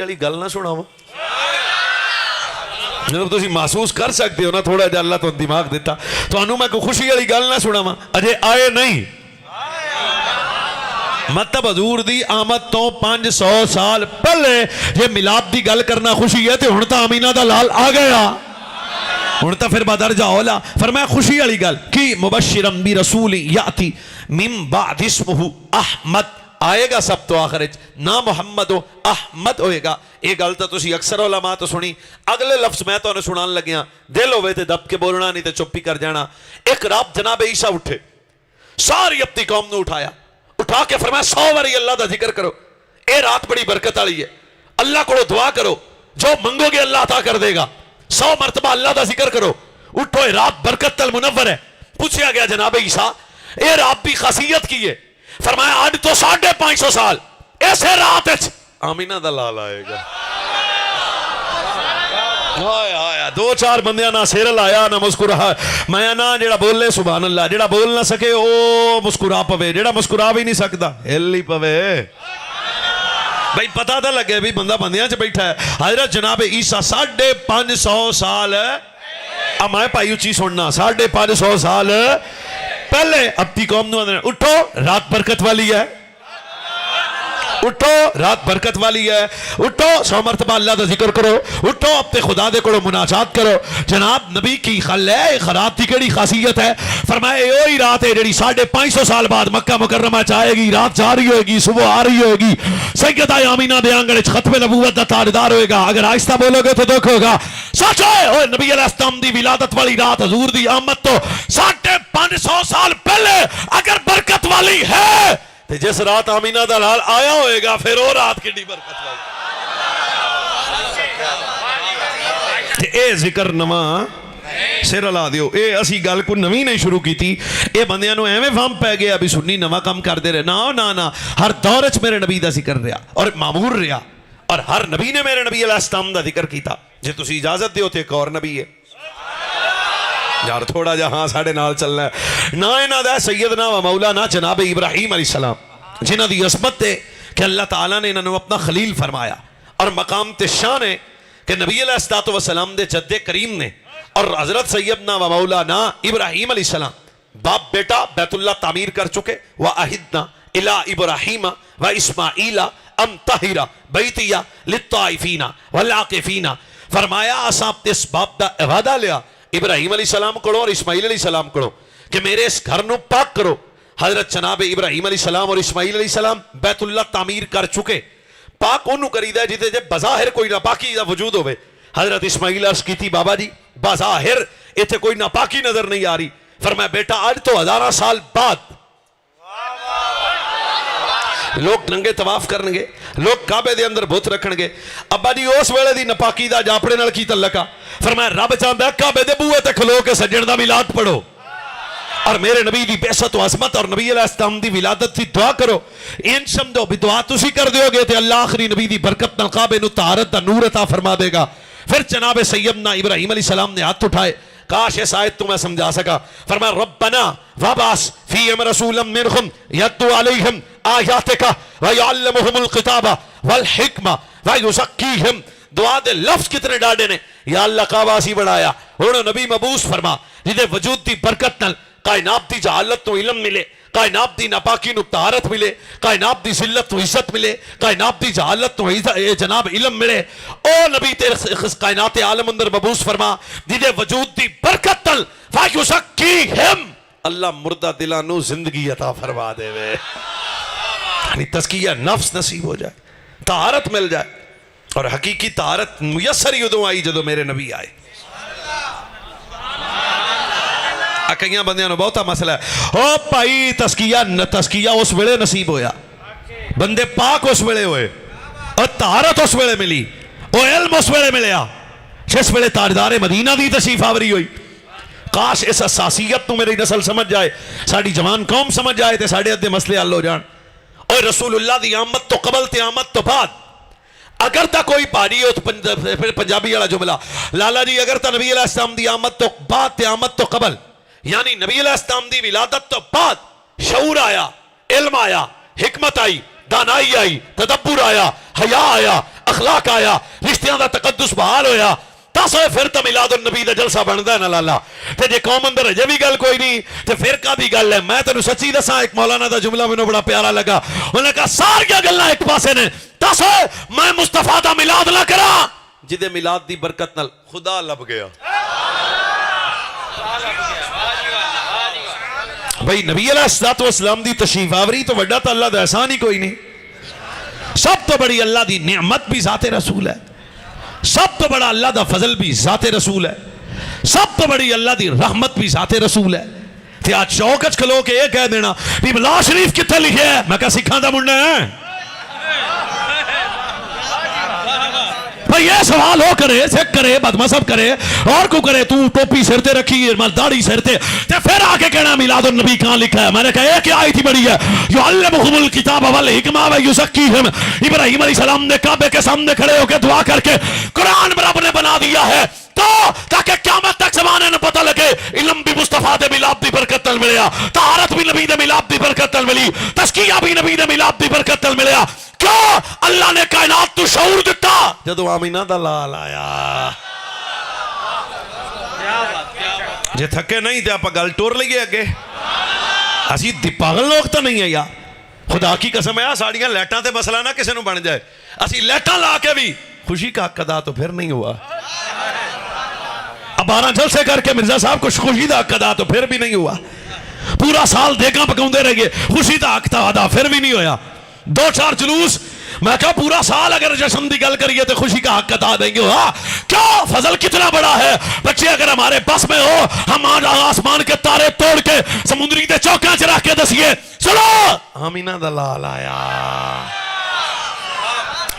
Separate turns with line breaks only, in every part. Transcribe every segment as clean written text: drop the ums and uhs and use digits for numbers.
वाली गल ना सुनावा जब तुम महसूस कर सकते हो ना थोड़ा जिहा अल्लाह तो दिमाग दिता तो मैं कोई खुशी वाली गल ना सुनावा अजे आए नहीं मतलब हजूर दी आमद तो 500 साल पहले जे मिलाद की गल करना खुशी है तो हुण तां अमीना दा लाल आ गया हुण तां फिर बदर जाओला फरमाया खुशी वाली गल कि मुबश्शिरन बि रसूल याती मिन बाद इस्मुहु अहमद आएगा सब तो आखिर ना मुहम्मद हो अहमद होएगा। ये गल तो तुसी अक्सर उलमा तो सुनी अगले लफ्ज मैं तो सुनान लग्या दिल होवे ते दब के बोलना नहीं तो चुप ही कर जाना। एक रात जनाब ईसा उठे सारी अपनी कौम ने उठाया उठा के फरमाया 100 बारी अल्लाह का जिक्र करो ये रात बड़ी बरकत वाली है अल्लाह को दुआ करो जो मंगोगे अल्लाह अता कर देगा 100 मरतबा अल्लाह का जिक्र करो उठो ये रात बरकत तल मुनव्वर है। पूछा गया जनाब ईसा ये रात की खासियत की है फरमाया आज तो 550 साल ऐसे रात आमीना दा लाल आएगा। दो चार बंदियां ना सिर लाया ना मुस्कुरा मैं ना जेड़ा बोले सुभान अल्लाह जेड़ा बोल ना सके ओ मुस्कुरा पवे जेड़ा मुस्कुरा भी नहीं सकता हिल ही पवे भाई पता तो लगे भी बंदा बंदियां च बैठा है। हजरत जनाब ईसा 550 साल मैं भाई उची सुनना 550 साल पहले अपनी कौम ने उठो रात बरकत वाली है उठो रात बरकत वाली है उठो 100 मरतबा अल्लाह का जिक्र करो उठो अपने खुदा दे कोलों मुनाजात करो। जनाब नबी की खल है खराब की केड़ी खासियत है फरमाया यो ही रात है जेड़ी 550 साल बाद मक्का मुकर्रमा च आएगी रात जा रही होगी सुबह आ रही होगी सैयदा आमीना दे आंगन च खत्मे नबूवत दा ताजदार होएगा। अगर आहिस्ता बोलोगे तो दुख होगा सच है ओए नबी अलैहिस्सलाम दी विलादत वाली रात हजूर दी आमद तो 550 साल पहले अगर बरकत वाली है तो जिस रात आमीना दा लाल आया होएगा फिर वो रात की बरकत वाली ए जिक्र नवा सिर ला दियो ए असी गल को नवी नहीं शुरू की थी ये बंदियां नु एवें फहम पै गया भी सुन्नी नवा काम करते रहे ना ना ना हर दौर च मेरे नबी दा जिक्र रहा और मामूर रहा और हर नबी ने मेरे नबी अलैहिस्सलाम दा जिक्र किया जे तुसी इजाजत दियो तो एक और नबी है यार थोड़ा जा हाँ साढ़े नाल चलना है ना इन्हां दा सैयदना व मौलाना जनाब इब्राहीम अलैहिस्सलाम जिन्हां दी असमत है कि अल्लाह ताला ने इन्होंने अपना खलील फरमाया और मकाम ते शान है कि नबी अलैहिस्सलातु वस्सलाम दे जद्दे करीम ने और हजरत सैयदना व मौलाना इब्राहीम अलैहिस्सलाम बाप बेटा बैतुल्लाह तामीर कर चुके व अहिदना इला इब्राहीम व इस्माईला अन तहिरा बैतिया लित्ताइफीना वल आकिफीना फरमाया असां इस बाप दा वादा लिया इब्राहीम अलैहिस्सलाम को और इस्माईल अलैहिस्सलाम को कि मेरे इस घर को पाक करो। हजरत जनाब इब्राहीम अलैहिस्सलाम और इस्माईल अलैहिस्सलाम बैतुल्लाह तामीर कर चुके पाक ओनू करीदा जिदे जे बज़ाहिर कोई नापाकी दा वजूद होवे। हजरत इस्माईल अर्ज की बाबा जी बज़ाहिर इत्थे कोई नापाकी नजर नहीं आ रही फरमाया बेटा आज तो 1000 साल बाद लोग नंगे तवाफ करनगे लोग काबे दे अंदर बुत रखणगे अब्बा जी उस वेले दी नपाकी दा जापड़े नाल की तल्लका फरमाया रब चाहंदा काबे दे बूहे ते खलो के सज्जण दा मिलाद पढ़ो और मेरे नबी दी बेसत व अज़मत और नबी अलैहिस्सलाम दी विलादत की दुआ करो इन समझो भी दुआ तुसी कर दोगे तो अल्लाह आखिरी नबी दी बरकत नाल काबे नु तहारत दा नूर अता फरमा देगा। फिर जनाब सैयदना इब्राहीम अलैहिस्सलाम ने हाथ उठाए काश इस आयत तो मैं समझा सका फरमाया रब्बना वबास फीहिम रसूलन मिनहुम यतलू अलैहिम आयातिका व युअल्लिमुहुमुल किताबा वल हिकमा व युज़क्कीहिम। दुआ दे लफ्ज कितने डाडे ने या अल्लाह कावासी बढ़ाया हुण नबी मबूस फरमा जिदे वजूद दी बरकत नाल कायनात दी जहालत तो इल्म मिले कायनात दी नापाकी नु तहारत मिले कायनात दी जिल्लत तो इज्जत मिले कायनात दी जहालत तो जनाब इल्म मिले ओ नबी तेरे कायनात आलम अंदर मबूस फरमा जिदे वजूद दी बरकत नाल फायुज़क्कीहिम अल्लाह मुर्दा दिलां नु जिंदगी अता फरमा देवे यानी तज़किया नफ्स नसीब हो जाए तहारत मिल जाए और हकीकी तहारत मुयस्सर ही उदों आई जदों मेरे नबी आए। कई बंदियां बहुता मसला है ओ भाई तस्किया उस वेले नसीब होया बंदे पाक उस वेले होए और तहारत उस वेले मिली ओ इल्म उस वेले मिलया जिस वेले ताजदारे मदीना दी तशरीफ आवरी हुई। काश इस असासियत तो मेरी नस्ल समझ जाए साड़ी जवान कौम समझ जाए तो साढ़े अद्धे मसले हल हो जान। और रसूलुल्लाह दी आमद तो कबल ते आमद तो बाद अगर ता कोई पहाड़ी हो तो फिर पंजाबी वाला जुमला लाला जी अगर ता नबी अलैहिस्सलाम दी आमद तो बाद ते आमद तो कबल यानी नबी अलैहिस्सलाम दी विलादत तो बाद शऊर आया इल्म आया हिकमत आई दानाई आई तदब्बुर आया हया आया अखलाक आया, रिश्तियां दा तकद्दुस बहाल होया, फिर तो मिलाद नबी का जलसा बनता है ना लाला। ते जे कौम अंदर अजे भी गल कोई नहीं ते फिर कादी गल है। मैं तेन सच्ची दसा, एक मौलाना का जुमला मैनू बड़ा प्यारा लगा। उन्हें कहा सारियां गल्लां एक पासे ने, दस मैं मुस्तफा दा मिलाद ना करा जिदे मिलाद दी बरकत नाल खुदा लब गया। भाई नबी अलैहिस्सलाम दी तशरीफ आवरी तो वड्डा तो अल्लाह दा एहसान ही कोई नहीं। सब तो बड़ी अल्लाह दी नेमत भी ज़ाते रसूल है, सब तो बड़ा अल्लाह दा फजल भी ज़ाते रसूल है, सब तो बड़ी अल्लाह दी रहमत भी ज़ाते रसूल है। ते आज चौक च खलो के ये कह देना भी मिलाद शरीफ कित्थे लिखे है, मैं क्या सिखां दा मुंडा है भाई। ये सवाल हो करे, सिख करे, बदमज़हब करे और को करे, तू टोपी सिर ते रखी है, दाढ़ी सिर ते फिर आके कहना मिलादुन नबी कहां लिखा है। मैंने कहा क्या आई थी बड़ी है, युअल्लिमुहुमुल किताब वल हिकमा व युज़क्कीहिम। इब्राहीम अलैहिस्सलाम ने काबे के सामने खड़े होकर दुआ करके कुरान रब ने बना दिया है तो ताकि क़यामत तक ज़माने ने पता लगे इल्म भी मुस्तफा दे मिलाद दी बरकत नाल मिलिया, तहारत भी नबी दे मिलाद दी बरकत नाल मिली, तज़किया भी नबी दे मिलाद दी बरकत नाल मिलिया। क्यों? अल्लाह ने कायनात तू शऊर दिता जदों आमीना दा लाल आया। जे थके नहीं ते आपां गल टोर लईए अगे। असी पागल लोग तो नहीं है यार, खुदा की कसम है। साड़ियां लाइटां ते मसला ना किसी नूं बन जाए, असी लाइटां ला के भी खुशी का हक अदा तो फिर नहीं हुआ। अब 12 जलसे करके मिर्जा साहब को खुशी का हक अदा तो फिर भी नहीं हुआ। पूरा साल देगा पकाउंदे रह गए, खुशी का हक अदा फिर भी नहीं होया। 2-4 जुलूस, मैं क्या पूरा साल अगर जश्न की गल करिए तो खुशी का हक अदा देंगे। हाँ क्यों? फजल कितना बड़ा है बच्चे, अगर हमारे बस में हो हम आज आसमान के तारे तोड़ के समुद्री के चौका च रख के दसिए सुनो आमीना दा लाल आया।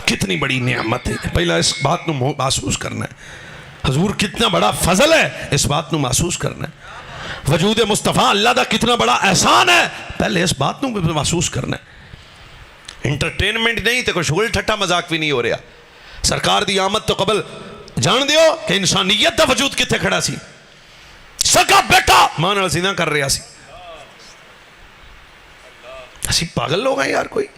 कितनी बड़ी नेमत है, पहला इस बात को महसूस करना है। हजूर कितना बड़ा फजल है, इस बात को महसूस करना है। वजूद मुस्तफा अल्लाह का कितना बड़ा एहसान है, पहले इस बात को महसूस करना है। इंटरटेनमेंट नहीं तो कोई शुगल ठट्ठा मजाक भी नहीं हो रहा। सरकार दी आमद तो कबल जान दियो कि इंसानियत का वजूद कितने खड़ा सी। सगा बेटा मां नाल सीना कर रहा सी। असी पागल लोग हैं यार। कोई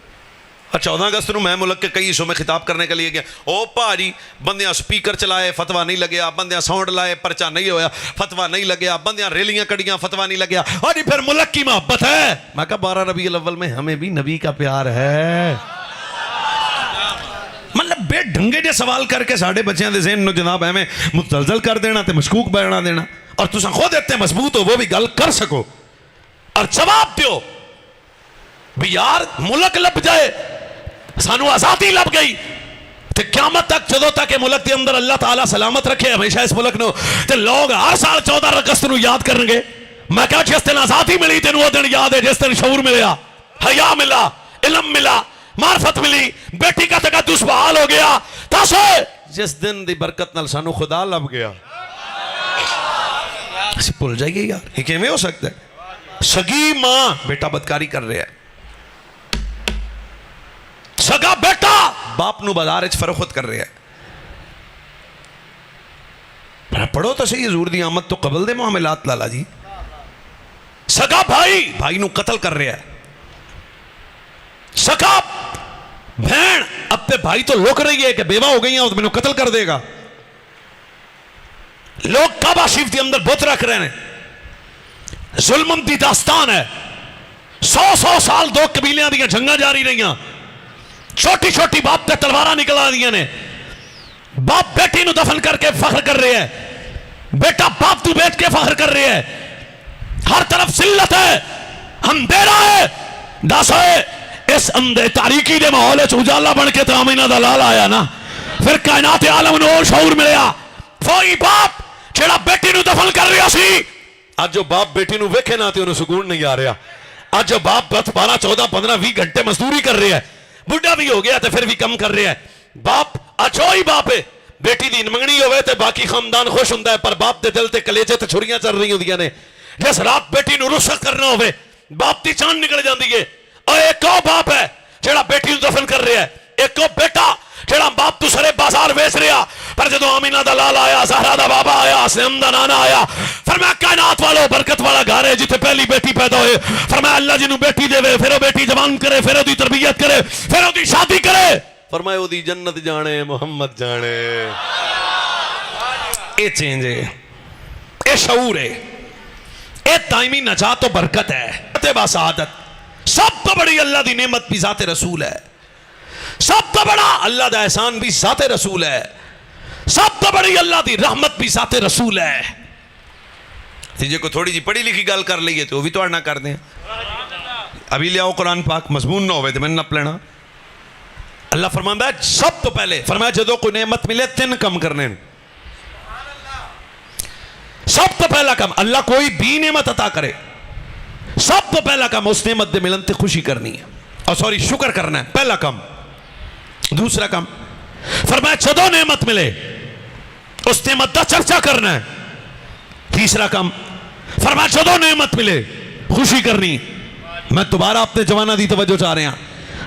14 अगस्त को मैं मुल्क के कई हिस्सों में खिताब करने के लिए गया। ओ भाजी बंदियां स्पीकर चलाए फतवा नहीं लगे, बंदियां साउंड लाए परचा नहीं होया, फतवा नहीं लगे, बंदियां रैलियां कड़ियां फतवा नहीं लगे। और फिर मुल्क की मोहब्बत है। मैं कहा 12 रबीउल अव्वल में हमें भी नबी का प्यार है। मतलब बेढंगे जे सवाल करके साढ़े बच्चों के ज़हन में जनाब एवं मुतलजल कर देना तो मशकूक बना देना, और तुम खुद इतने मजबूत हो वो भी गल कर सको और जवाब दो भी यार मुल्क लभ जाए, सानू आजादी लभ गई तो क्यामत तक जदों तक ये मुल्क के अंदर अल्लाह ताला सलामत रखे हमेशा इस मुल्क को, तो लोग हर साल 14 अगस्त को याद करेंगे। मैं क्या जिस दिन आजादी मिली तेन वो दिन याद है, जिस दिन शऊर मिला, हया मिला, इल्म मिला, मार्फत मिली, बेटी का तकद्दुस बहाल हो गया, दस जिस दिन दी बरकत नाल सानू खुदा लभ गया। असीं भुल जाइए यार, ये किवें हो सकता है? सगी मां बेटा बदकारी कर रहा है, सगा बेटा बाप नू बाजार च फरोख्त कर रहा है। पढ़ो तो सही हजूर दी आमद तो कबल दे मामलात लाला जी। सगा भाई भाई नू कत्ल कर रहा है, सगा बहन अपने भाई तो लुक रही है कि बेवा हो गई है तो मैनू कत्ल कर देगा। लोग काबा शरीफ के अंदर बुत रख रहे हैं, जुल्म दी दास्तान है। 100 साल दो कबीलियां दी जंगा जारी रही, छोटी छोटी बाप ते तलवारा निकल आ रही ने। बाप बेटी नु दफन करके फख्र कर रहे हैं, बेटा बाप तू बेच के फख्र कर रहे हैं। हर तरफ जिल्लत है, अंधेरा है, दस है इस अंधे तारीकी दे माहौल च उजाला बन के तो आमीना दा लाल आया ना। फिर कायनात आलम नूर शऊर मिलया। वही बाप जेड़ा बेटी नु दफन कर रहा सी, अज जो बाप बेटी नु वेखे ना ते उन्हें सुकून नहीं आ रहा। अज जो बाप 10 12 14 15 20 घंटे मजदूरी कर रहा है, बुढ़ा भी हो गया तो फिर भी कम कर रहा है। बाप अचो ही बाप है, बेटी दी मंगनी होवे ते बाकी खानदान खुश हुंदा है, पर बाप दे दिल ते कलेजे ते छुरियां चल रही होंदियां ने। जिस रात बेटी नूं रुखसत करना होवे बाप दी जान निकल जाती है। और एक और बाप है जेड़ा बेटी नूं दफन कर रहा है, एक और बेटा जेड़ा बाप तू सरे बाजार वेच रहा। पर जदों आमीना दा लाल आया, ज़हरा दा बाबा आया, हसनैन दा नाना आया, फरमाया कायनात वालों बरकत वाला घर है जिथे पहली बेटी पैदा होए। फरमाया अल्लाह जिन्हों बेटी देवे फिर वो बेटी जवान करे, फिर उसकी तरबियत करे, फिर उसकी शादी करे, फरमाया ओदी जन्नत जाने मुहम्मद जाने। ये चेंज है, ये शऊर है, ये दायमी नजात और बरकत है। बासादत सब तो बड़ी अल्लाह दी नेमत भी ज़ाते रसूल है, सब तो बड़ा अल्लाह दा एहसान भी ज़ाते रसूल है, सब तो बड़ी अल्लाह दी रहमत भी ज़ाते रसूल है। जे को थोड़ी जी पढ़ी लिखी गल कर लीए तो वह भी तो ना कर दें। अभी लियाओ कुरान पाक, मजमून ना हो तो मैंने नप लेना। अल्लाह फरमांदा है सब तो पहले, फरमाया जदों कोई नेमत मिले 3 कम करने। सब तो पहला कम अल्लाह कोई भी नेमत अता करे, सब तो पहला कम उस नेमत दे मिलन ते खुशी करनी है, और सॉरी शुक्र करना है, पहला कम। दूसरा कम फरमाया जदों नेमत मिले उस नेमत दा चर्चा करना है। तीसरा कम फरमाया जदों नेमत मिले खुशी करनी। मैं दोबारा अपने जवाना दी तवज्जो चाह रहा हूं,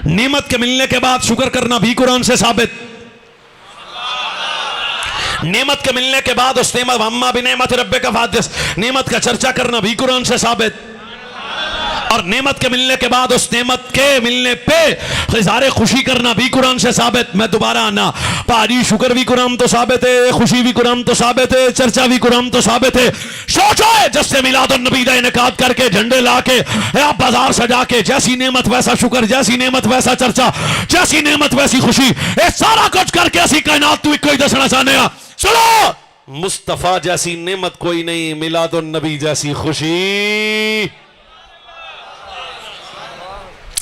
नेमत के मिलने के बाद शुक्र करना भी कुरान से साबित। नेमत के मिलने के बाद उस नेमत अम्मा भी नेमत रब्बे का फादिस, नेमत का चर्चा करना भी कुरान से साबित। और नेमत के मिलने के बाद उस नेमत के मिलने पे इज़हारे खुशी करना भी कुरान से साबित। मैं दोबारा आना, पाजी शुक्र भी कुरान तो साबित है, खुशी भी कुरान तो साबित है, चर्चा भी कुरान तो साबित है। सोचो जैसे मिलादुन नबी का इनेकाद करके झंडे ला के या बाजार सजा के, जैसी नेमत वैसा शुक्र, जैसी नेमत वैसा चर्चा, जैसी नेमत वैसी खुशी, ये सारा कुछ करके असी कायनात तू एक ही दसना चाहते हैं। सुनो, मुस्तफा जैसी नेमत कोई नहीं, मिलादुन नबी जैसी खुशी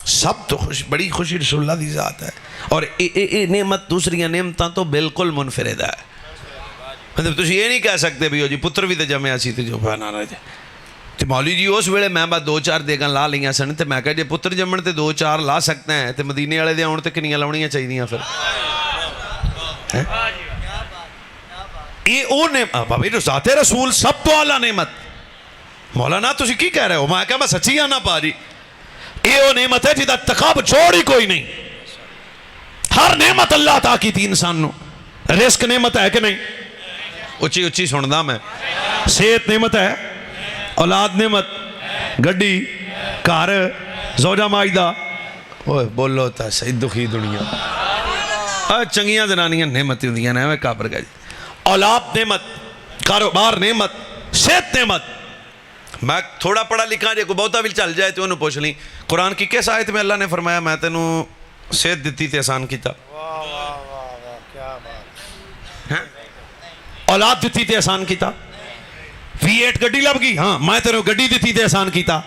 सब तो खुश, बड़ी खुशी रसूलुल्लाह दी जात है। और ये नेमत दूसरियां नेमतां तो बिल्कुल मुनफरिद है। मतलब तुम ये नहीं कह सकते भी हो जी पुत्र भी तो जमया सी जो बना रहे थे तो मौली जी उस वेले मैं बस 2-4 देगां ला लिया सन, तो मैं कहा जे पुत्र जमन तो 2-4 ला सकते हैं, तो मदीने वाले दे आउण ते कितनियां लाउणियां चाहिए फिर? ये ओ ने भाभी तो ज़ाते रसूल सब तो आला नेमत। मौलाना तुसी की कह रहे हो? मैं कहा मैं सच्ची आना पाजी, ये वो नेमत है जिदा तकाब जोड़ ही कोई नहीं। हर नेमत अल्लाह अता की थी इंसान नू। रिस्क नेमत है कि नहीं? उची उची सुनदा मैं। सेहत नेमत है, औलाद नेमत, गड्डी, घर, जोजा माजदा। ओए बोलो तो सही, दुखी दुनिया। चंगियां जनानियां नेमत होंदियां ने, काबर गए। औलाद नेमत, कारोबार नेमत, सेहत नेमत। मैं थोड़ा पढ़ा लिखा जे को बहुता भी चल जाए तो उन्होंने पूछ ली कुरान की किस आयत में अल्लाह ने फरमाया मैं तेनू सेहत दी ते एहसान किया, औलाद दी ते एहसान किया, V8 गड्डी लभ गई, हाँ मैं तेनू गड्डी दी ते एहसान किया।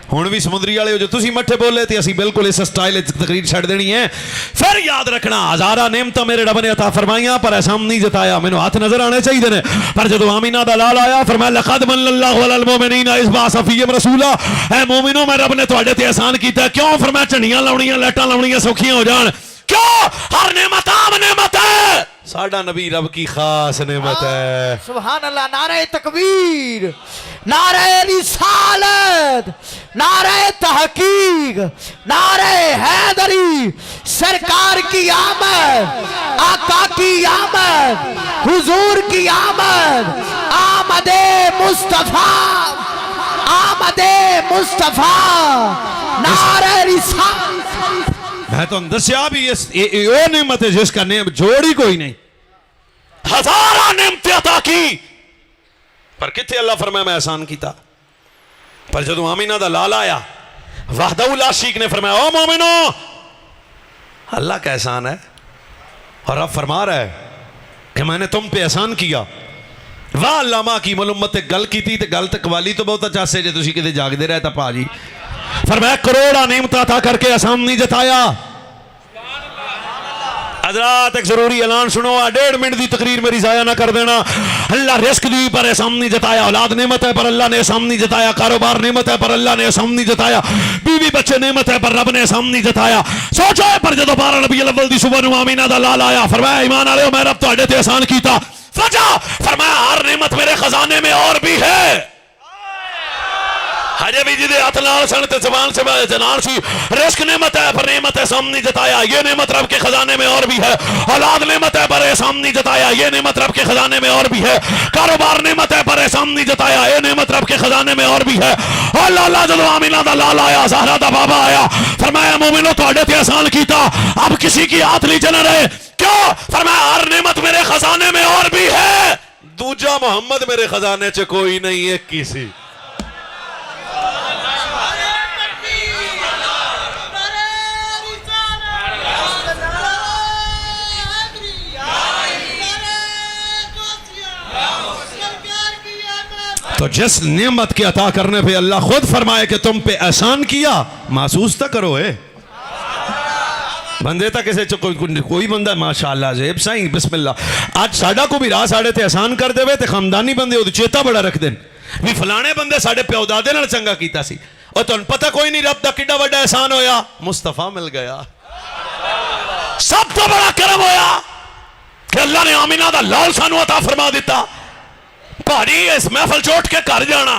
हुण भी समुद्री वाले हो जो तुसी मट्ठे बोले तो असी बिल्कुल इस स्टाइल तकरीर छड़ देनी है। फिर याद रखना हज़ारा नेमत मेरे रब ने अता फरमाइया पर एहसान नहीं जताया। मैनू हाथ नजर आने चाहिए ने, पर जो आमीना दा लाल आया फरमाया लक़द मन्नल्लाहु अलल मुमिनीना इज़ बअसा फ़ीहिम रसूला। ऐ मोमिनो मैं रब ने तुहाडे ते एहसान कीता। क्यों? फरमाया झंडियां लाउणियां, लाइटां लाउणियां सौखियां हो जाण। क्यों? हर नेमत आम नेमत है, साडा नबी रब की खास नेमत है।
सुभान अल्लाह। नारे तकबीर, नारे रिसालत, नारे तहकीक, नारे हैदरी। सरकार की आमद, आका की आमद, हुजूर की आमद, आमदे मुस्तफा, आमदे मुस्तफा, नारे रिसालत।
मैं तो दसिया भी ये नेमत है जिसका नेम जोड़ ही कोई नहीं। हज़ारा नेमतें अता की पर किथे अल्लाह फरमाया मैं एहसान किया। पर जदों आमीना दा लाल आया वहदहू ला शरीक ने फरमाया ओ मोमिनो अल्लाह का एहसान है, और अब फरमा रहा है कि मैंने तुम पे एहसान किया। वाह अल्लामा की मलुम्मत गल की थी, गल तक वाली तो बहुत अच्छा से जे तुसी किते जागदे रहे तां भाजी फरमाया करोड़ा नेमत अता करके एहसान नहीं जताया। हजरात एक जरूरी ऐलान सुनो, 1.5 मिनट की तकरीर मेरी जाया ना कर देना। अल्लाह रिस्क दी पर एहसान नहीं जताया, औलाद नेमत है पर अल्लाह ने एहसान नहीं जताया, कारोबार नेमत है पर अल्लाह ने एहसान नहीं जताया, बीवी बच्चे नेमत है पर रब ने एहसान नहीं जताया। सोचो पर जो 12 रबीउल अव्वल दी सुबह नूं आमीना दा लाल आया फरमाया ईमान वालेओ मैं रब तुहाडे ते एहसान कीता। वजह फरमाया हर नेमत मेरे खजाने में और भी है। हजे भी जिदे हथ नाल सन ते ज़बान से जनान सी। रिस्क नेमत है पर नेमत एहसान नहीं जताया, ये नेमत रब के खजाने में और भी है। औलाद नेमत है पर एहसान नहीं जताया, ये नेमत रब के खजाने में और भी है। कारोबार नेमत है पर एहसान नहीं जताया, ये नेमत रब के खजाने में और भी है। और लाला जदों आमिना दा लाल आया, ज़हरा दा बाबा आया, फरमाया मोमिनो तुहाडे ते एहसान कीता, अब किसी की हाथ नीचे न रहे। क्यों? फरमाया हर नेमत मेरे खजाने में और भी है, दूजा मोहम्मद मेरे खजाने च कोई नहीं है किसी। तो जिस नेमत के अता करने पे अल्लाह खुद फरमाए कि तुम पे एहसान किया, महसूस तो करो है। बंदे तक किसी कोई बंदा माशाअल्लाह जेब साईं बिस्मिल्लाह आज साडा को भी राह साढ़े ते एहसान कर देवे ते खानदानी बंदे उद चेता बड़ा रख देन भी फलाने बंदे साढ़े प्यो दादे नाल चंगा कीता सी। और तुहानू पता कोई नहीं रब दा किड्डा वड्डा एहसान होया, मुस्तफा मिल गया। सब तो बड़ा करम होया कि अल्लाह ने आमिना दा लाल सानू अता फरमा दिता। भारी इस महफल चोट के घर जाना,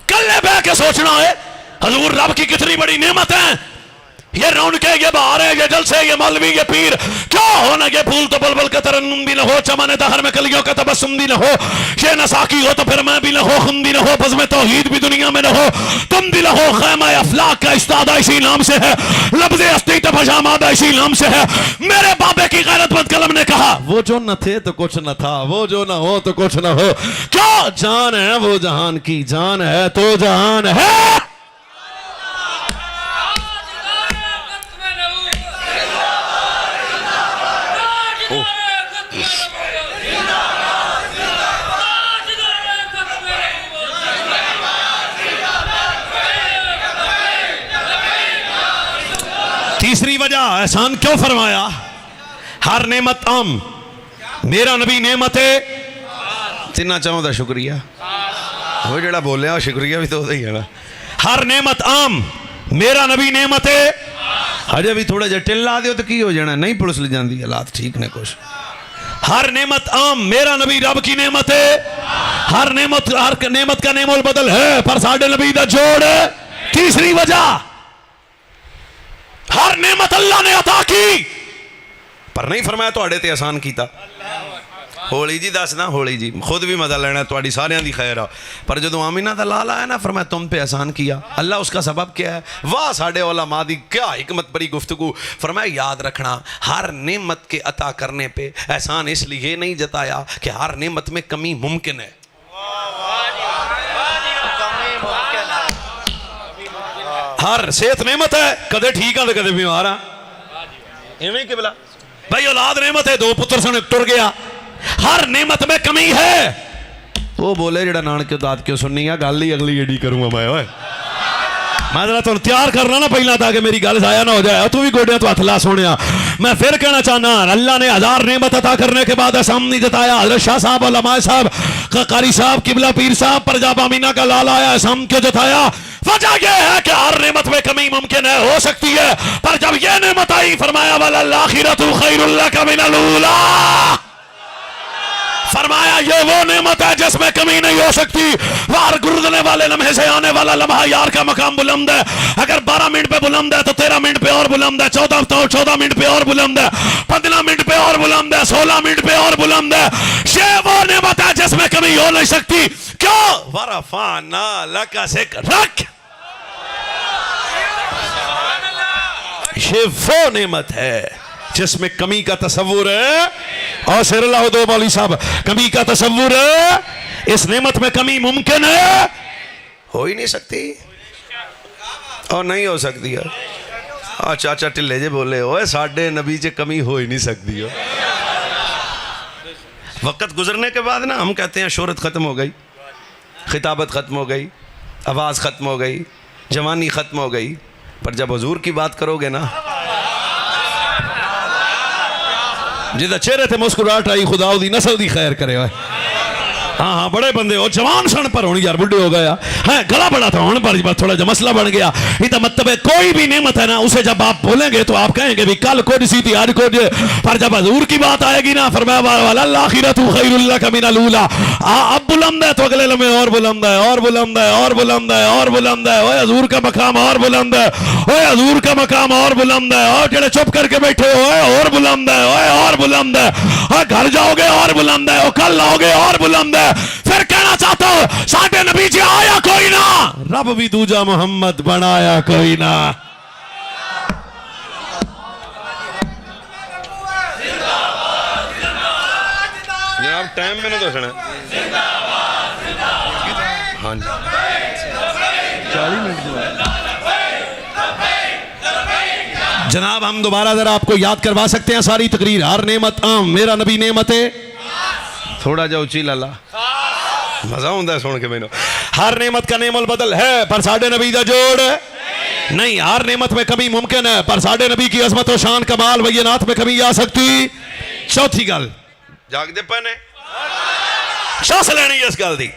कल्ले बह के सोचना है हजूर रब की कितनी बड़ी नेमत है। ये रौनके, ये बहार है, ये जलसे, ये मौलवी, ये पीर, क्यों हो ना ये फूल तो बुलबुल का तरन्नुम भी न हो, चमन दहर में कलियों का तबस्सुम भी न हो, ये नसाकी हो तो फिर मैं भी न हो, खुम भी न हो, बज़्म तौहीद भी दुनिया में न हो, तुम भी न हो। खैमा अफलाक का इस्तादा इसी नाम से है, लफ्ज़े अस्ती तफशामादा इसी नाम से है। मेरे बाबे की गैरतमंद कलम ने कहा वो जो न थे तो कुछ न था, वो जो न हो तो कुछ न हो। क्यों? जान है वो जहान की, जान है तो जहान है। तीसरी वजह एहसान क्यों फरमाया? हर नेमत आम, मेरा नबी नेमत है तिना चाहों दा शुक्रिया, वो जेड़ा बोलिया शुक्रिया भी तो ही है ना। हर नेमत आम, मेरा नबी नेमत है। हजे भी थोड़ा जिहा टिल ला दियो तो की हो जाना, नहीं पुलिस ले जाती, हालात ठीक ने कुछ। हर नेमत आम, मेरा नबी रब की नेमत है। हर नेमत का नेमोल बदल है पर साडे नबी दा जोड़ है। तीसरी वजह हर नेमत अल्लाह ने अता की पर नहीं फरमाया तुहाडे ते एहसान कीता। होली जी दसना, होली जी खुद भी मजा लेना, तुहाडी सारियां दी खैर आ, पर जदों आमिना दा लाल आया ना फरमाया तुम पे एहसान किया। अल्लाह उसका सबब क्या है? वाह साडे उलमा दी क्या हिकमत भरी गुफ्तगू। फरमाया याद रखना हर नेमत के अता करने पे एहसान इसलिए नहीं जताया कि हर नेमत में कमी मुमकिन है। हर सेहत नेमत है, कदे ठीक है तो कदे बीमार हाँ, इवें कि बोला भाई औलाद नेमत है, दो पुत्र सन टुर गया। हर नेमत में कमी है। वो बोले जेड़ा नानक दाद क्यों सुननी है, गल ही अगली एडी करूंगा मैं। ओए मैं जरा तुम तैयार करना ना पहला ताकि मेरी गल जाया ना हो जाए। तू भी गोडिया तो हथ ला सोनिया। मैं फिर कहना चाहना अल्लाह ने हजार नेमत अता करने के बाद एहसान नहीं जताया। हज़रत शाह साहब, उलमा साहब, कारी साहब, किबला पीर साहब पर जब आमिना का लाल आया एहसान क्यों जताया? वजह यह है कि हर नेमत में कमी मुमकिन है, हो सकती है, पर जब यह नेमत आई फरमाया वलल आखिरतु खैरुल लक मिनल ऊला। फरमाया ये वो नेमत है जिसमें कमी नहीं हो सकती। वार गुजरने वाले लम्हे से आने वाला लम्हा यार का मकाम बुलंद है। अगर 12 मिनट पे बुलंद है तो 13 मिनट पे और बुलंद है, 14 मिनट पे और बुलंद है, 15 मिनट पे और बुलंद है, 16 मिनट पे और बुलंद है। ये वो नेमत है जिसमें कमी हो नहीं सकती। क्यों? वरफाना लका जिक्रक, ये वो नेमत है जिसमें कमी का तस्वुर है। और शेर अल्लाह दो मौलवी साहब, कमी का तस्वुर है, इस नेमत में कमी मुमकिन है, हो ही नहीं सकती और नहीं हो सकती है। और चाचा टिल्ले जे बोले ओए साडे नबी च कमी हो ही नहीं सकती है। वक्त गुजरने के बाद ना हम कहते हैं शोहरत खत्म हो गई, खिताबत खत्म हो गई, आवाज़ खत्म हो गई, जवानी खत्म हो गई, पर जब हुजूर की बात करोगे ना, जिदा चेहरे थे मुस्कुराहट आई, खुदा दी नस्ल दी खैर करे। हाँ हाँ बड़े बंदे हो, जवान सन पर हूँ यार बुढ़े हो गया है, गला बड़ा था हूँ पर थोड़ा जा मसला बन गया। इसका मतलब है कोई भी नेमत है ना उसे जब आप बोलेंगे तो आप कहेंगे भी कल कुछ सी थी आज कुछ, पर जब हजूर की बात आएगी ना फरमाया आखिरतु खैरुल लका मिनल ऊला, अब बुलंद है तो अगले लम्हे और बुलंद है और बुलंद है और बुलंद है और बुलंद है। ओए हजूर का मकाम और बुलंद है, ओए हजूर का मकाम और बुलंद है, और जेड़े चुप करके बैठे हो और बुलंद है, ओए और बुलंद है, और घर जाओगे और बुलंद है, और कल आओगे और बुलंद है। फिर कहना चाहता हूं साडे नबी जी आया कोई ना, रब भी दूजा मोहम्मद बनाया कोई ना। जनाब टाइम मैंने दसना हाँ जी 40 मिनट जनाब हम दोबारा जरा आपको याद करवा सकते हैं सारी तकरीर। हर नेमत आम, मेरा नबी नेमत है, थोड़ा जा उची लाला मजा आता है सुन के मैंने। हर नेमत का नेमल बदल है पर साडे नबी का जोड़ नहीं। हर नेमत में कमी मुमकिन है पर साडे नबी की अजमत और शान कमाल वयनात में कमी आ सकती। चौथी गल जागदे पने सांस लेनी इस गल दी,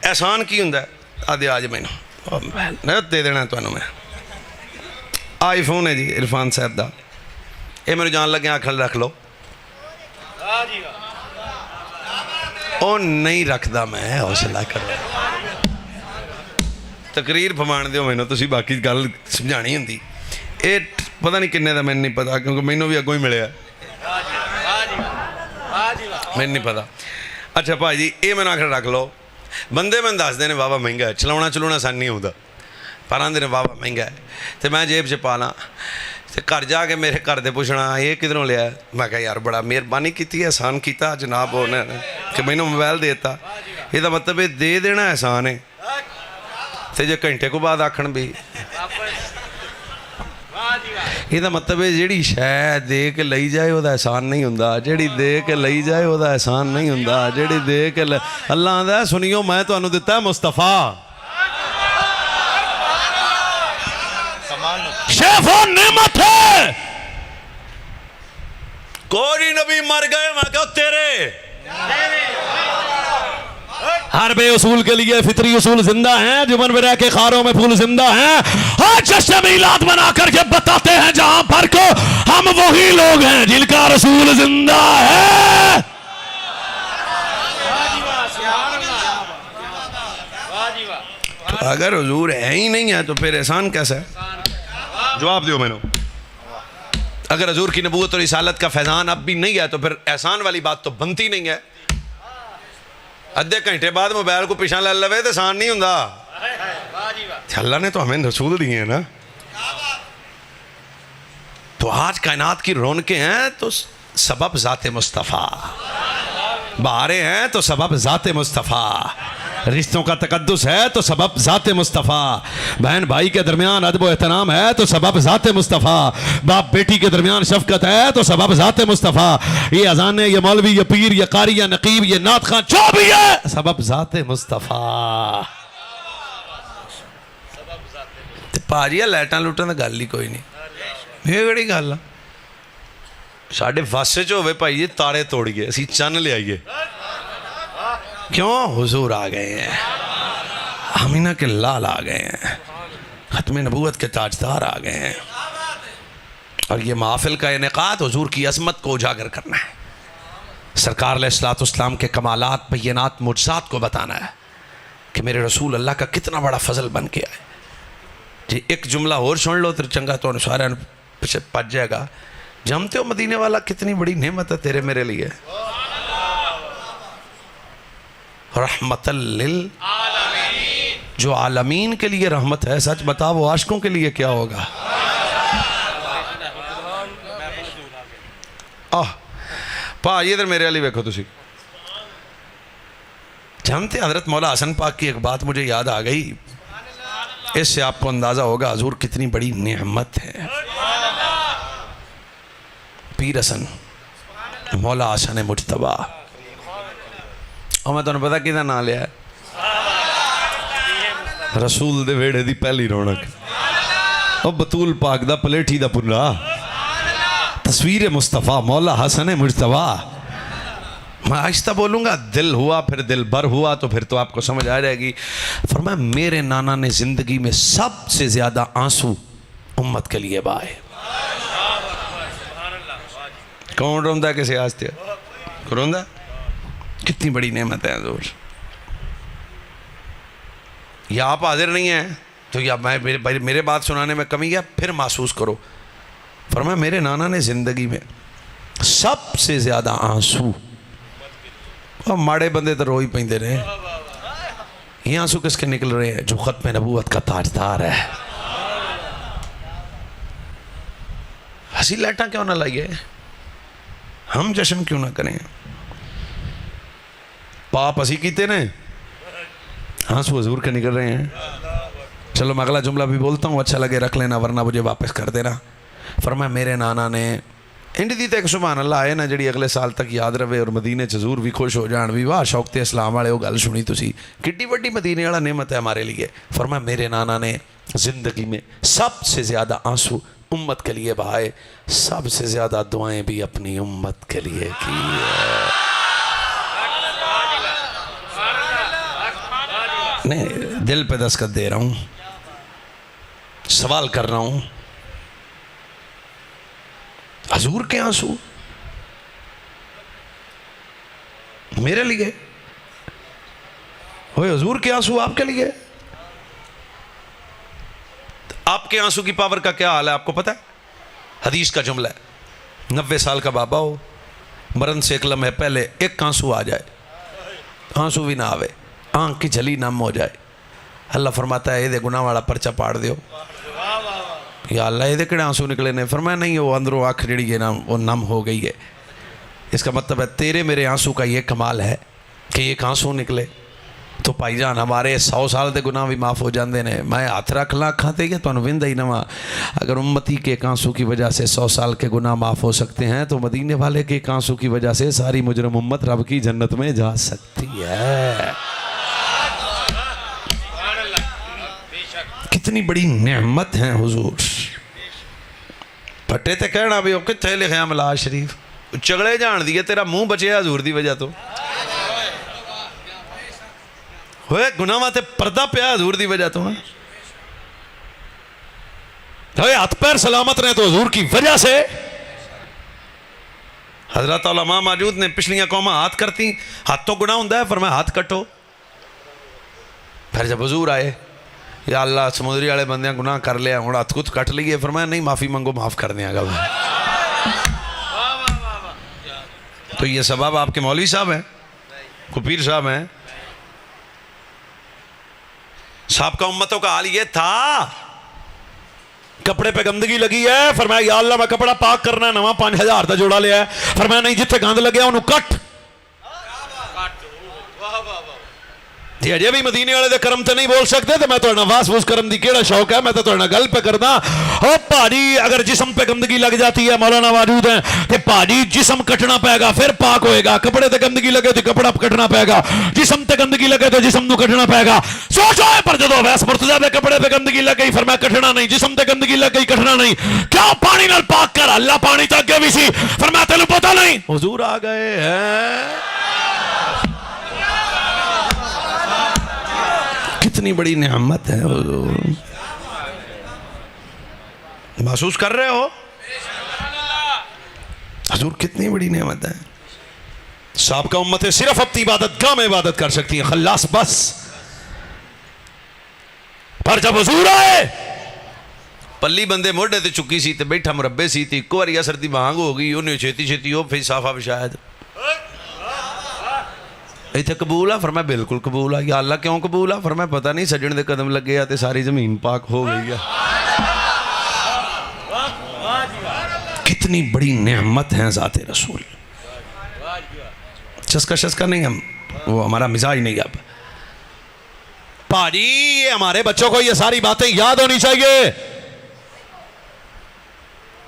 एहसान की हुंदा आदे आज मैनू दे देना तुहानू मैं। आईफोन है जी इरफान साहब का, ये मेरे जान लगे आखन रख लो, ओ नहीं रखदा मैं, हौसला करो। तकरीर फमान दो मैनू, तुसी बाकी गल समझानी हुंदी। ये पता नहीं किन्ने दा मैनू नहीं पता क्योंकि मैनू भी अगों ही मिलिया, मैनू नहीं पता। अच्छा भाजी ये मैंने आखिर रख लो, बंदे मैंने दसते हैं वाहवा महंगा है, चलाना चलाना सन नहीं होता पर आंदे ने वाहवा महंगा है, तो मैं जेब च पा ला तो घर जाके मेरे घर दे पुछना ये किधरों लिया। मैं कहा यार बड़ा मेहरबानी की, एहसान किया जनाब उन्होंने कि मैनू मोबाइल देता। यदा मतलब ये दे देना एहसान है, तो जो घंटे को बाद आखन भी ਇਹਦਾ मतलब है ਜਿਹੜੀ ਸ਼ੈ दे के ਲਈ जाए ਉਹਦਾ एहसान नहीं ਹੁੰਦਾ, ਜਿਹੜੀ दे के ਲਈ जाए ਉਹਦਾ एहसान नहीं ਹੁੰਦਾ, ਜਿਹੜੀ दे के अल्लाह आंदा सुनियो मैं ਤੁਹਾਨੂੰ ਦਿੱਤਾ मुस्तफा शेफो नेमत है। कोई नबी मर गए मैं क्या तेरे, हर बे उसूल के लिए फितरी उसूल जिंदा हैं, जुबन में रह के खारों में फूल जिंदा हैं। और जश्न मिलाद बनाकर जब बताते हैं जहां पर को हम वही लोग हैं जिनका रसूल जिंदा है। तो अगर हुजूर है ही नहीं है तो फिर एहसान कैसा है? जवाब दो मैंने। अगर हुजूर की नबूवत और रिसालत का फैजान अब भी नहीं है तो फिर एहसान वाली बात तो बनती नहीं है। अद्धे घंटे बाद मोबाइल को पिछा ले लवे तो एहसान नहीं होंदा। अल्लाह ने तो हमें रसूल दिए हैं ना। तो आज कायनात की रौनकें हैं तो सबब ज़ाते मुस्तफ़ा, बहारें हैं तो सबब ज़ाते मुस्तफ़ा, रिश्तों का तकद्दुस है तो सबब ज़ाते मुस्तफ़ा, बहन भाई के दरमियान अदब एहतराम है तो सबब ज़ाते मुस्तफ़ा, बाप बेटी के दरमियान शफकत है तो सबब ज़ाते मुस्तफ़ा। ये अजान ये मौलवी ये पीर ये कारी या नकीब ये नात खान जो भी है सबब ज़ाते मुस्तफ़ा। भाजी लाइटा लुटन की गल ही कोई नहीं, ये केड़ी गल आ। साढ़े वस च होवे भाई जी तारे तोड़िए असी चन्न लियाइए, क्यों हुजूर आ गए हैं, अमीना के लाल आ गए हैं, खत्म नबूवत के ताजदार आ गए हैं। और ये महफिल का इनेकाद हुजूर की अज़मत को उजागर करना है, सरकार अलैहिस्सलाम के कमालात बैनात मुजज़ात को बताना है कि मेरे रसूल अल्लाह का कितना बड़ा फजल बन के आए। जी एक जुमला और सुन लो तो चंगा तो सारे पीछे पच जाएगा। जानते हो मदीने वाला कितनी बड़ी नेमत है तेरे मेरे लिए, रहमतल लिल आलमीन। जो आलमीन के लिए रहमत है सच बताओ वो आशिकों के लिए क्या होगा। भाई इधर मेरे वाली देखो तुसी। जानते हजरत मौला हसन पाक की एक बात मुझे याद आ गई, इससे आपको अंदाजा होगा हजूर कितनी बड़ी नेमत है। पीर हसन मौला हसन मुजतबा, और मैं तुम्हें पता किदा नाम लिया, रसूल दे वेड़े दी पहली रौनक, और बतूल पाक दा पलेठी दा पुनरा, तस्वीर मुस्तफ़ा मौला हसन मुजतबा। मैं आहिस्ता बोलूँगा, दिल हुआ फिर दिल भर हुआ तो फिर तो आपको समझ आ जाएगी। फरमाया मेरे नाना ने ज़िंदगी में सबसे ज़्यादा आंसू उम्मत के लिए बहाए। कौन रोंदा है किसी आस्ते? रोंदा? कितनी बड़ी नेमत है हजूर। या आप हाजिर नहीं हैं तो या मैं मेरे बात सुनाने में कमी है, फिर महसूस करो। फरमाया मेरे नाना ने ज़िंदगी में सबसे ज़्यादा आंसू, और माड़े बंदे तो रो ही पैंदे रहे, ये आंसू किसके निकल रहे हैं? जो खत्म नबूवत का ताजदार है। हंसी लाटा क्यों ना लाइए, हम जश्न क्यों ना करें? पाप हंसी कीते ने, आंसू हजूर के निकल रहे हैं। चलो मैं अगला जुमला भी बोलता हूँ, अच्छा लगे रख लेना वरना मुझे वापस कर देना। फरमाया मेरे नाना ने इंड दी तो एक सुभान अल्लाह है ना जी अगले साल तक याद रहे और मदीने च जरूर भी खुश हो जान भी। वाह शौक ते इस्लाम वाले वो गल सुनी तुसी, किड्डी वड्डी मदीने वाला नेमत है हमारे लिए। फरमाया मेरे नाना ने ज़िंदगी में सबसे ज़्यादा आंसू उम्मत के लिए बहाए, सबसे ज़्यादा दुआएं भी अपनी उम्मत के लिए की है। नहीं दिल पे दस्तखत दे रहा हूँ, सवाल कर रहा हूँ, हजूर के आंसू मेरे लिए, हो हजूर के आंसू आपके लिए। आपके आंसू की पावर का क्या हाल है आपको पता है? हदीस का जुमला है, 90 साल का बाबा हो, मरण से एक लम्हे पहले एक आंसू आ जाए, आंसू भी ना आवे, आंख की झली नम हो जाए, अल्लाह फरमाता है ये गुनाह वाला पर्चा पाड़ दियो। या अल्लाह ये किड़े आंसू निकले ने? फरमाया नहीं वो अंदरों आँख जड़ी है ना वो नम हो गई है। इसका मतलब है तेरे मेरे आंसू का ये कमाल है कि एक आंसू निकले तो भाईजान हमारे 100 साल के गुनाह भी माफ़ हो जाते हैं। मैं हथ रख ला अखा ते तुहानू विंदा ही नवा, अगर उम्मती के एक आंसू की वजह से 100 साल के गुनाह माफ़ हो सकते हैं तो मदीने वाले के एक आंसू की वजह से सारी मुजरम उम्मत रब की जन्नत में जा सकती है। कितनी बड़ी नेमत है हुजूर। फटे ते कहना भी कितने लिखा मिलाद शरीफ, चगड़े जान दी है तेरा मुंह बचे हजूर की वजह तो होए, गुनाह ते पर्दा पिया हजूर की वजह तो है, हाथ पैर सलामत रहे तो हजूर की वजह से। हजरत उलमा मौजूद ने, पिछलियां कौमां हाथ करती, हाथ तो गुनाह होंदा है, फरमाया हाथ कटो। फिर जब हजूर आए, या अल्लाह समुद्री वाले बंदे गुनाह कर लिया हूँ हाथ कुछ कट लीए, फरमाया नहीं माफ़ी मंगो माफ़ कर देंगे। तो ये सबब आपके मौलवी साहब हैं, कुपीर साहब हैं, साहब का उम्मतों का हाल ये था, कपड़े पे गंदगी लगी है, फरमाया या अल्लाह मैं कपड़ा पाक करना है, नवा 5000 का जोड़ा लिया है, फरमाया नहीं जिथे गंद लगे उन्होंने कट। जी अजे भी मदीने वाले दे करम ते नहीं बोल सकते तो मैं तो वास वूस करम दी केड़ा शौक है, मैं तो गल पे करदा। ओ भाजी अगर जिस्म पे गंदगी लग जाती है, मौलाना मौजूद है, तो भाजी जिस्म कटना पेगा फिर पाक होएगा। कपड़े ते गंदगी लगे तो कपड़ा कटना पेगा, जिस्म ते गंदगी लगे तो जिस्म नू कटना पेगा। सोचो पर जो वैस मुर्तजा दे कपड़े पे गंदगी लग गई, फिर मैं कटना नहीं, जिस्म ते गंदगी लग गई कटना नहीं, क्या पानी नाल पाक कर, अल्लाह पानी तो अगे भी सी, फिर मैं तेनू पता नहीं हुजूर आ गए हैं। कितनी बड़ी नेमत है, महसूस कर रहे हो हजूर कितनी बड़ी नेमत है। साहब का उम्मत है सिर्फ अपनी इबादत गाह में इबादत कर सकती है, खल्लास बस। पर जब हजूर आए, पल्ली बंदे मोढ़े ते चुकी सी ते बैठा मुरब्बे सी, ते एक बारी असर दी मांग हो गई, उन्हें छेती छेती वो फिर साफा बिछाया, इतने कबूल आ, फरमाया बिल्कुल कबूल आ। या अल्लाह क्यों कबूल आ? फरमाया पता नहीं सज्जन दे कदम लगे आ ते सारी जमीन पाक हो गई है। कितनी बड़ी नेमत है ज़ाते रसूल। चस्का शस्का नहीं, हम वो हमारा मिजाज नहीं। अब भाजी ये हमारे बच्चों को ये सारी बातें याद होनी चाहिए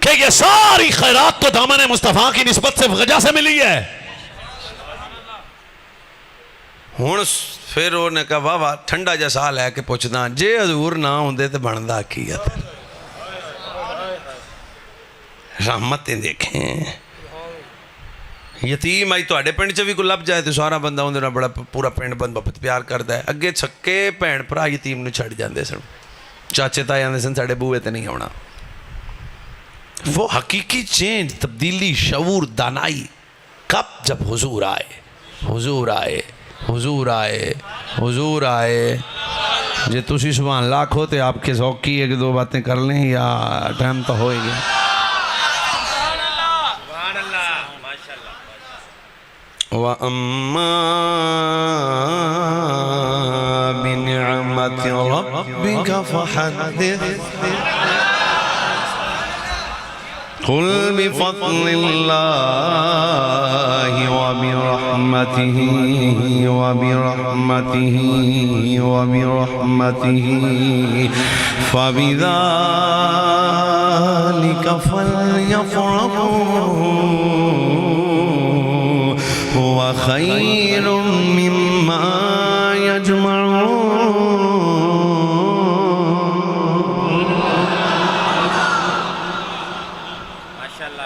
कि ये सारी खैरात तो दामन मुस्तफा की निस्बत से वजह से मिली है। हुण फिर उन्हें कहा वाह वाह ठंडा जा साह लैके पुछदा, जे हजूर ना होंदे तो बनदा की है? रहमतें देखें ਯਤੀਮ ਆਈ ਤੁਹਾਡੇ ਪਿੰਡ 'ਚ ਵੀ ਕੋਈ ਲੱਭ ਜਾਏ ਤੇ ਸਾਰਾ ਬੰਦਾ ਉਹਦੇ ਨਾਲ ਬੜਾ ਪੂਰਾ ਪਿੰਡ ਬੰਦਾ ਪਿਆਰ ਕਰਦਾ ਹੈ। ਅੱਗੇ ਛੱਕੇ ਭੈਣ ਭਰਾ ਯਤੀਮ ਨੂੰ ਛੱਡ ਜਾਂਦੇ ਸਨ, ਚਾਚੇ ताए आते सन साढ़े बूहे ते नहीं आना। वो हकीकी चेंज, तब्दीली, शऊर, दानाई कब? जब हुजूर आए, हुजूर आए, हुजूर आए, हुजूर आए। जे तुसी सुभान अल्लाह हो तो आपके सौकी एक दो बातें कर लें या टाइम तो हो ही गया। वअम्मा बिनिअमति रब्बिका फहद्दिस कुल बिफद्लिल्लाहि व बिरहमतिहि व बिरहमतिहि व बिरहमतिहि फबिज़ालिका फल्यफ़रहू हुवा खैरुम मिम्मा यजमऊन।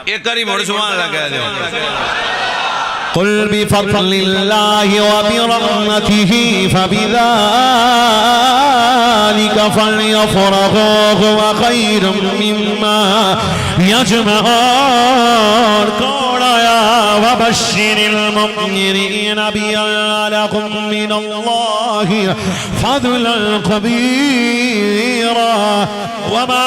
एक करी मोड़ सुभान अल्लाह कह दो।
कुल बिफद्लिल्लाहि व बिरहमतिहि फबिज़ालिका फल्यफ़रहू हुवा खैरुम मिम्मा यजमऊन। कौन आया? वबश्शिरिल मुमिनीन बिअन्ना लहुम मिनल्लाहि फज़लन कबीरा वमा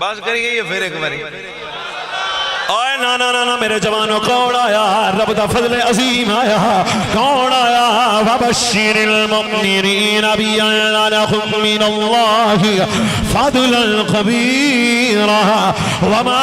बस करिए ये फिर एक बारी।
ओए ना ना ना ना मेरे जवानों, कौन आया? रब दा फजल अजीम आया। कौन आया? वबश्शिरिल मुमिनीन बिअन्ना लहुम मिनल्लाहि फज़लन कबीरा वमा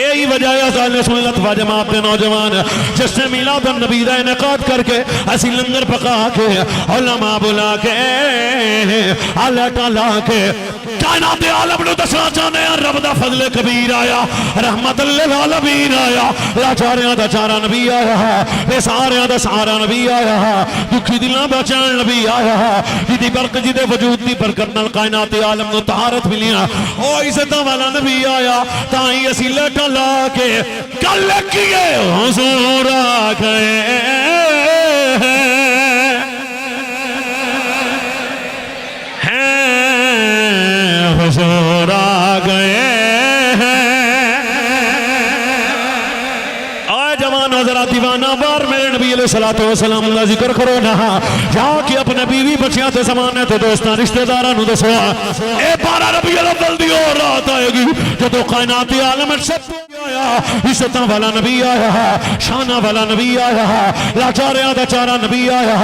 यही वजह है जमात के नौजवान जिसने मिलाद नबी का इनेकाद करके असी लंगर पका के उलमा बुला के अल्लाह ताला के कायनात आलम नूं दसना चाहते हैं। रब दा फजल कबीर आया, रहमत लिल आलमीन आया, लाचारियां दा चारा नबी आया, बेसहारियां दा सहारा नबी आया, दुखी दिलां दा चैन नबी आया, जिहदी बरकत जिहदे वजूद दी बरकत नाल कायनात आलम नूं तहारत मिलिया। ओ इज्जतां वाला नबी आया, तां ही असीं लेटां ला के कल किए हुजूर आ गए। हुजूर आ गए आए जवान जरा दीवाना बार मेरे नबी अलैहिस्सलातु वस्सलाम का जिक्र करो ना। जाके अपने बीवी बच्चियां ते समाने ते दोस्तां रिश्तेदारां नूं दसो ए 12 रबीउल अव्वल दी और रात आएगी जदों कायनात आलम सब आया, इज्जतां वाला नबी आया, शाना वाला नबी आया, लाचारियां दा चारा नबी आया,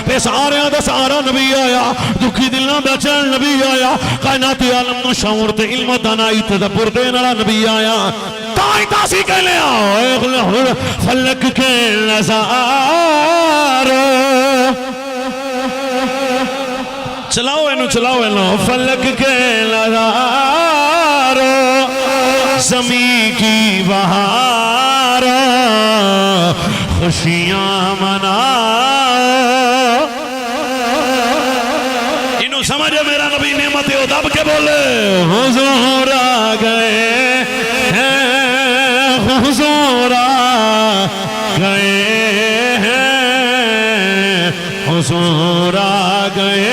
बेसहारियां दा सहारा नबी आया, दुखी दिलां दा चैन नबी आया, कायनात आलम नूं शऊर ते इल्म दानाई तदब्बुर देण वाला नबी आया। ताई तासी कहले आओ फलक के नज़ारो चलाओ इनू फलक के नज़ारो ज़मीं की बहार खुशियां मनाओ। इनू समझे मेरा नबी नेमत हो दब के बोले हुजूर आ गए हैं, हुजूर आ गए हैं, हुजूर आ गए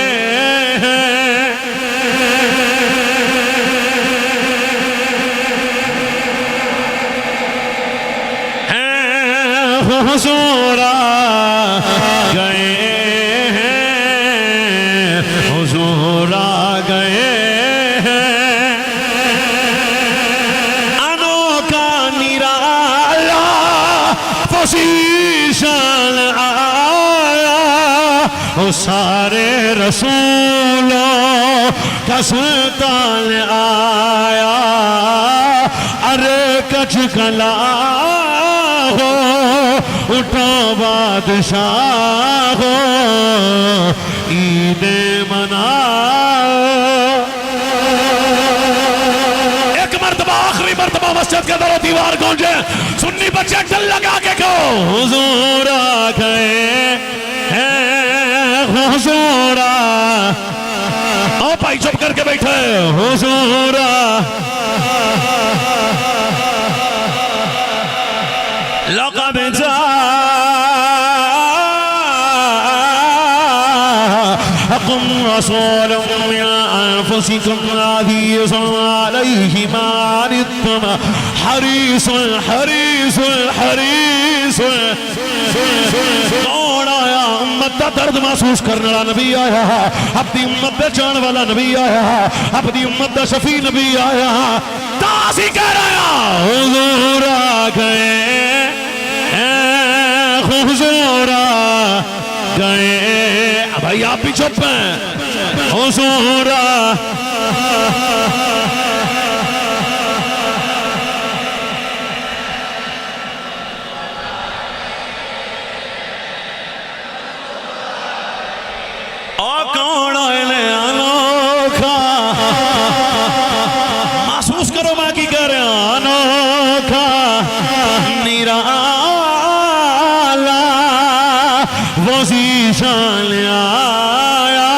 हुजूर आ गए हैं, हुजूर आ गए हैं। अनोखा निराला फसीशन आया वो सारे रसूलों का सुल्तान आया, अरे कच कला हो उठो बादशाह हो, ईद मनाओ। एक मर्तबा आखिरी मर्तबा मस्जिद के दरो दीवार गूंजे, सुन्नी बच्चे डल लगा के कहो हुजूर आ गए हैं, हुजूर आओ भाई चुप करके बैठे, हुजूर लक़द जाअकुम रसूलुम मिन अनफुसिकुम अज़ीज़ुन अलैहि मा अनित्तुम हरीसुन हरीसुन हरीसुन। कौन आया? उम्मत का दर्द महसूस करने वाला नबी आया, अपनी उम्मत पे जाने वाला नबी आया, अपनी उम्मत का शफी नबी आया। तासी कह रहा हुजूर आ गए, हुजूर आ गए। भाई आप भी चुप हैं, हुजूर कौन अनोखा महसूस करो मैं की कह रहा, अनोखा निराला वो ज़ीशान आया,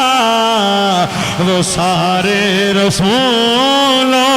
वो सारे रसूलों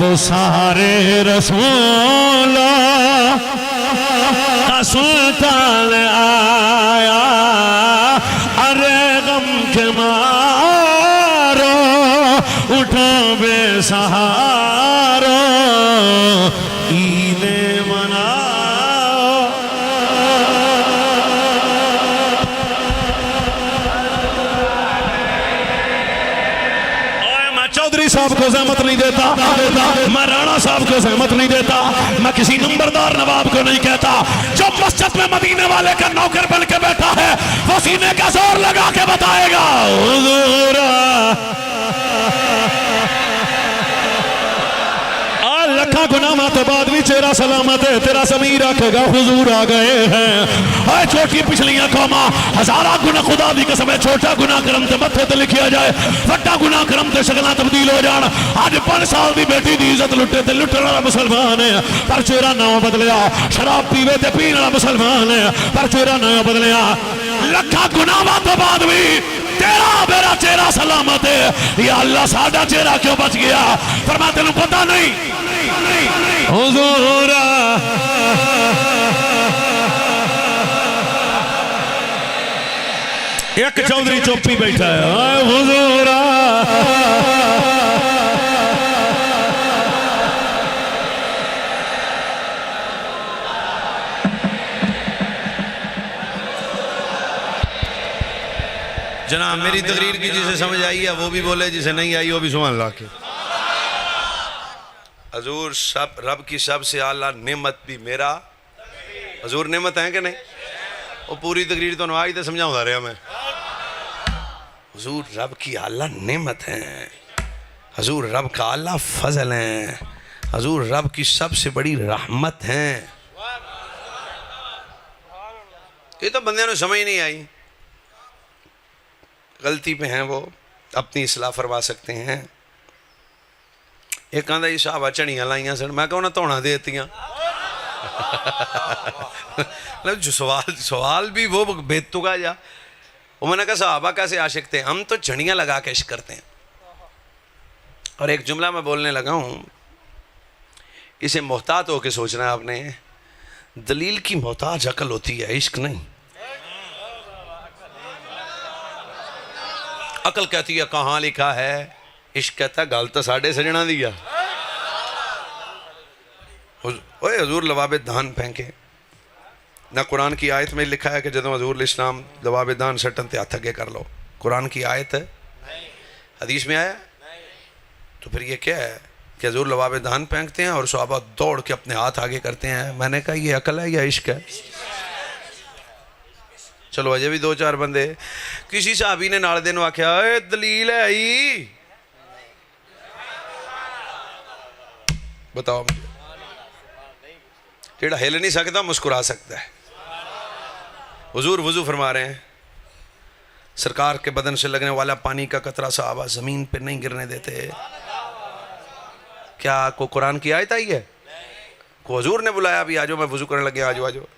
वो सारे रसूलों का सुल्तान आया, अरे गम के मारो उठो बेसहारो, ईद मनाओ। मैं चौधरी साहब को जहमत नहीं देता, मैं राणा साहब को सहमत नहीं देता, मैं किसी नंबरदार नवाब को नहीं कहता। जो मस्जिद में मदीने वाले का नौकर बन के बैठा है वो सीने का जोर लगा के बताएगा हुजूर लखा गुनामा तो बाद भी चेहरा सलामत है, तेरा समीर आखेगा हुजूर आ गए हैं। हाय छोटी पिछलियां कौमा हजारा गुना खुदा दी कसम है, छोटा गुना करम ते मथे ते लिखिया जाए, वड्डा गुना करम ते शक्लां तब्दील हो जान। आज 5 साल दी बेटी दी इज्जत लुटे ते लुटण वाला मुसलमान है, पर चेहरा ना बदलिया। शराब पीवे ते पीण वाला मुसलमान है, पर चेहरा ना बदलिया। लखा गुनामा तो बाद भी तेरा मेरा चेहरा सलामत है। या अल्लाह साडा चेहरा क्यों बच गया? फरमा तेनू पता नहीं हुजूर एक चौधरी चौपी बैठा है हुजूर
जनाब मेरी तकरीर की जिसे समझ आई है वो भी बोले, जिसे नहीं आई वो भी सुभान अल्लाह के। हजूर सब रब की सबसे आला नेमत भी मेरा हजूर नेमत है कि नहीं? वो पूरी तकरीर तो आज तो समझाता रहा मैं। हजूर रब की आला नेमत है, हजूर रब का आला फजल है, हजूर रब की सबसे बड़ी रहमत है। ये तो बंदे ने समझ नहीं आई, गलती पे हैं वो, अपनी इस्लाह फरमा सकते हैं। एक आंदा जी साहब झड़ियाँ लाइया सन, मैं कहना धोना देतियाँ। सवाल भी वो बेतुका जा। वो मैंने कहा साहबा कैसे आशिक थे? हम तो झड़ियाँ लगा के इश्क करते हैं। और एक जुमला मैं बोलने लगा हूँ, इसे मोहतात होकर सोचना है आपने। दलील की मोहताज अकल होती है, इश्क नहीं। अकल कहती है कहाँ लिखा है, इश्क कहता गल तो साढ़े सजना दी आ। ओए हजूर लवाबे दान फेंके ना, कुरान की आयत में लिखा है कि जदों हजूर इस्लाम लवाबे दान सटन ते हथ अगे कर लो। कुरान की आयत है, हदीस में आया। तो फिर ये क्या है कि हजूर लवाबे दान फेंकते हैं और सहाबा दौड़ के अपने हाथ आगे करते हैं। मैंने कहा ये अकल है या इश्क है? चलो अजय भी दो चार बंदे, किसी साहबी ने नाल दे नूं आख्या ए दलील है आई, बताओ मुझे। जेड़ा हिल नहीं सकता मुस्कुरा सकता है। हुजूर वुजू फरमा रहे हैं, सरकार के बदन से लगने वाला पानी का कतरा सहाबा जमीन पे नहीं गिरने देते। क्या को कुरान की आयत आई है? को हुजूर ने बुलाया भी, आजो मैं वुजू करने लगे, आजो आजो।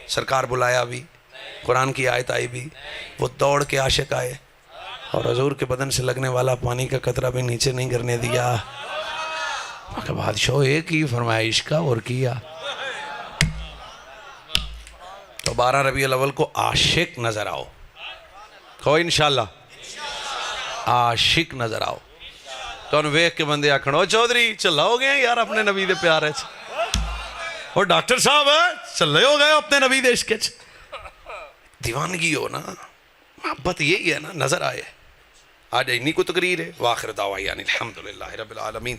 सरकार बुलाया भी, कुरान की आयत आई भी, वो दौड़ के आशिक आए और हुजूर के बदन से लगने वाला पानी का कतरा भी नीचे नहीं गिरने दिया। बादशाह एक ही फरमाइश का और किया। तो 12 रबीउल अव्वल को आशिक नजर आओ, कहो इंशाल्लाह आशिक नजर आओ। तो वेख के बंदे आखण चौधरी चला हो गए यार अपने नबी दे प्यार च, और डॉक्टर साहब चले हो गए अपने नबी दे इश्क च। दीवानगी हो ना, मोहब्बत यही है ना, नजर आए। आज इन्हीं को तकरीर है। वाखिर दावा यानी अल्हम्दुलिल्लाह रब्बिल आलमीन।